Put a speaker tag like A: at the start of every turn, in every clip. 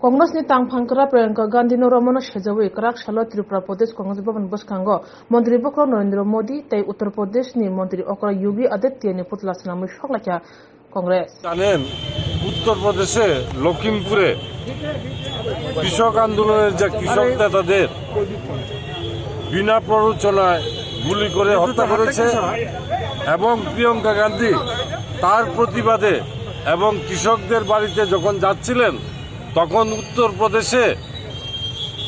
A: Congress ni tangphangkra Priyanka Gandhi no Ramana Shejawi Krak Shalo Tripura Pradesh Congress Bhavan Buskango Mantri Bokro Narendra Modi tai Uttar Pradesh ni Mantri Okra Yogi Aditya ni Putla Salami Shoklakya Congress
B: জানেন উত্তর প্রদেশে লখিমপুরে কৃষক আন্দোলনের যে কৃষক নেতাদের বিনা প্ররোচনায় গুলি করে হত্যা করেছে এবং প্রিয়াঙ্কা গান্ধী তার প্রতিবাদে এবং কৃষকদের বাড়িতে যখন যাচ্ছিলেন তখন উত্তরপ্রদেশে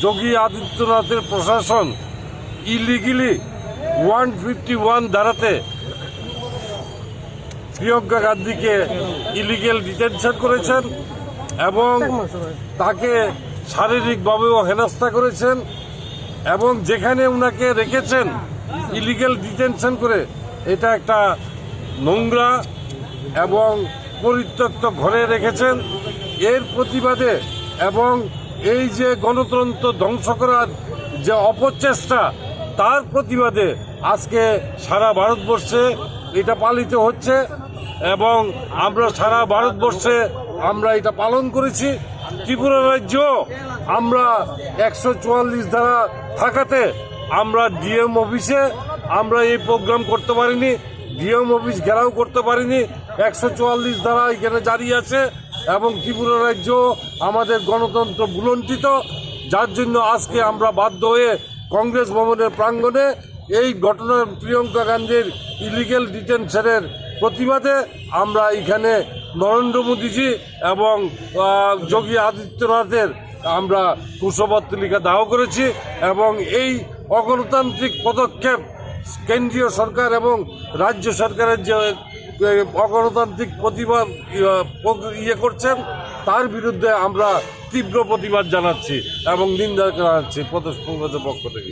B: যোগী আদিত্যনাথের প্রশাসন ইলিগেলি 151 ধারাতে প্রিয়াঙ্কা গান্ধীকে ইলিগেল ডিটেনশন করেছেন এবং তাকে শারীরিকভাবেও হেনস্থা করেছেন এবং যেখানে উনাকে রেখেছেন ইলিগেল ডিটেনশন করে এটা একটা নোংরা এবং পরিত্যক্ত ঘরে রেখেছেন। এর প্রতিবাদে এবং এই যে গণতন্ত্র ধ্বংস করার যে অপচেষ্টা তার প্রতিবাদে আজকে সারা ভারতবর্ষে এটা পালিত হচ্ছে এবং আমরা সারা ভারতবর্ষে আমরা এটা পালন করেছি। ত্রিপুরা রাজ্য আমরা 144 ধারা থাকাতে আমরা ডিএম অফিসে আমরা এই প্রোগ্রাম করতে পারিনি, ডিএম অফিস ঘেরাও করতে পারিনি। 144 ধারা এখানে জারি আছে এবং ত্রিপুরা রাজ্য আমাদের গণতন্ত্র ভুলণ্ঠিত, যার জন্য আজকে আমরা বাধ্য হয়ে কংগ্রেস ভবনের প্রাঙ্গণে এই ঘটনার প্রিয়াঙ্কা গান্ধীর ইলিগেল ডিটেনশনের প্রতিবাদে আমরা এখানে নরেন্দ্র মোদীজি এবং যোগী আদিত্যনাথের আমরা কুশপত্রিকা দাহ করেছি এবং এই অগণতান্ত্রিক পদক্ষেপ কেন্দ্রীয় সরকার এবং রাজ্য সরকারের যে অগণতান্ত্রিক প্রতিবাদ করছেন তার বিরুদ্ধে আমরা তীব্র প্রতিবাদ জানাচ্ছি এবং নিন্দা জানাচ্ছি প্রদেশ কংগ্রেসের পক্ষ থেকে।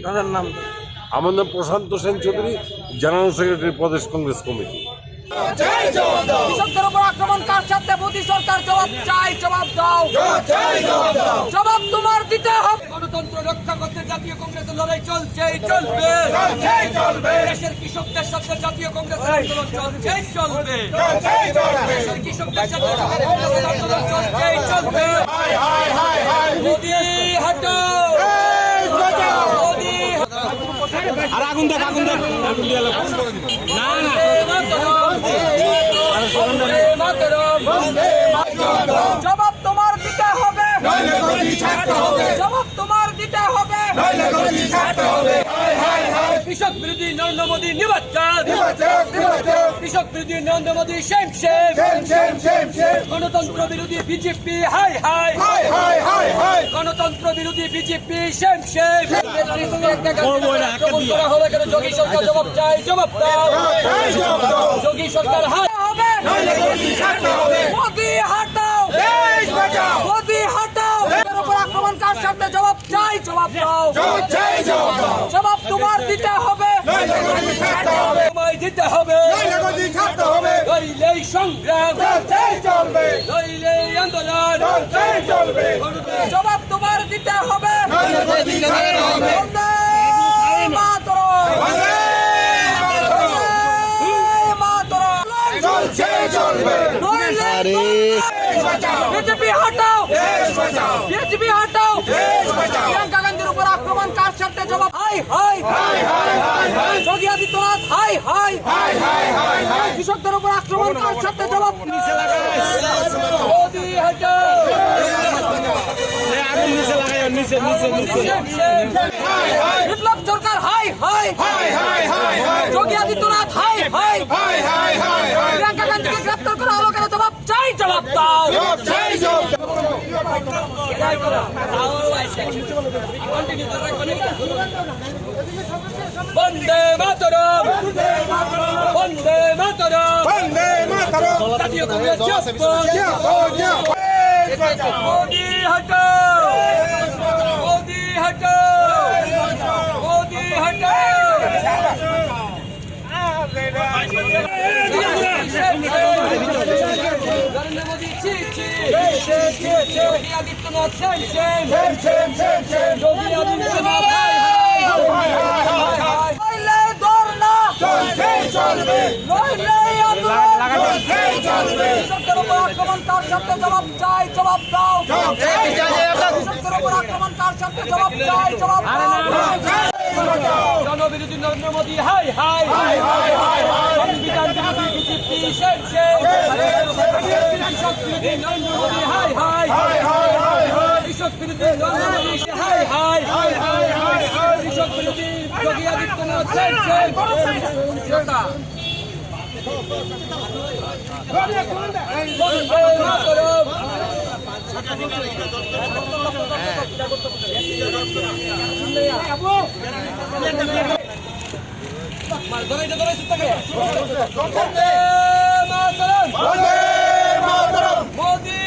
B: আমার নাম প্রশান্ত সেন চৌধুরী, জেনারেল সেক্রেটারি প্রদেশ কংগ্রেস কমিটি।
C: কৃষকদের উপর আক্রমণ কার সাথে মোদী সরকার জবাব চাই, জবাব দাও, জবাব তোমার দিতে হবে। গণতন্ত্র রক্ষা করতে জাতীয় কংগ্রেসের লড়াই চলছেই চলবে, দেশের কৃষকদের সাথে জাতীয় কংগ্রেসের আন্দোলন চলছেই চলবে, দেশের কৃষকদের সাথে কংগ্রেসের আন্দোলন চলছেই চলবে। মোদী হটাও, মোদী
D: আর আগুন দেখ আগুন দেখ আগুন দিয়ে না না
C: জবাব তোমার দিতে হবে, জবাব তোমার দিতে হবে। কৃষক বিরোধী নরেন্দ্র মোদী নির্বাচন, কৃষক বিরোধী নরেন্দ্র মোদী সেম সেম, গণতন্ত্র বিরোধী বিজেপি হাই হাই, গণতন্ত্র বিরোধী বিজেপি সেম সেম। হলে কেন যোগী সরকার জবাব চাই, জবাব দাও, যোগী সরকার হাই হবে, মোদী হাটাও, মোদী হাটাও। আক্রমণ কার সাথে জবাব চাই, জবাব দাও, জবাব তোমার দিতে হবে, তোমায় দিতে হবে, নইলেই সংগ্রাম চলবে, নইলেই আন্দোলন চলবে, জবাব তোমার দিতে হবে। বিজেপি হটাও, বিজেপি হটাও। প্রিয়াঙ্কা গান্ধীর উপর আক্রমণ কার সাথে জবাব high high, Yogi Adityanath high high, কৃষকদের উপর আক্রমণ কার সাথে জবাব মোদী হটাও, বিপ্লব সরকার high high, Yogi Adityanath high high, Priyanka গান্ধীকে গ্রেপ্তার করা হলো কেন, জবাব চাই, জবাব দাও। বন্দে মাতরম, বন্দে মাতরম, জাতীয় কংগ্রেস মোদী হটাও, মোদী হটাও, মোদী হটাও। নরেন্দ্র মোদী ছি ছি, Yogi Adityanath same same, Yogi Adityanath high high. নইলে ধর্ণা চলবে, নইলে আন্দোলন চলবে, কৃষকদের উপর আক্রমণ কার সাথে জবাব চাই, জবাব দাও। মুহূর্তে জবাব চাই, জবাব দাও। জনবিরোধী নরেন্দ্র মোদী হাই হাই, সংবিধান বিরোধী বিজেপি শেষ শেষ, কৃষক বিরোধী নরেন্দ্র মোদী হাই হাই, কৃষক বিরোধী নরেন্দ্র মোদী হাই হাই, কৃষক বিরোধী যোগী আদিত্যনাথ শেষ শেষ। বন্দে মাতরম। বন্দে মাতরম। মোদী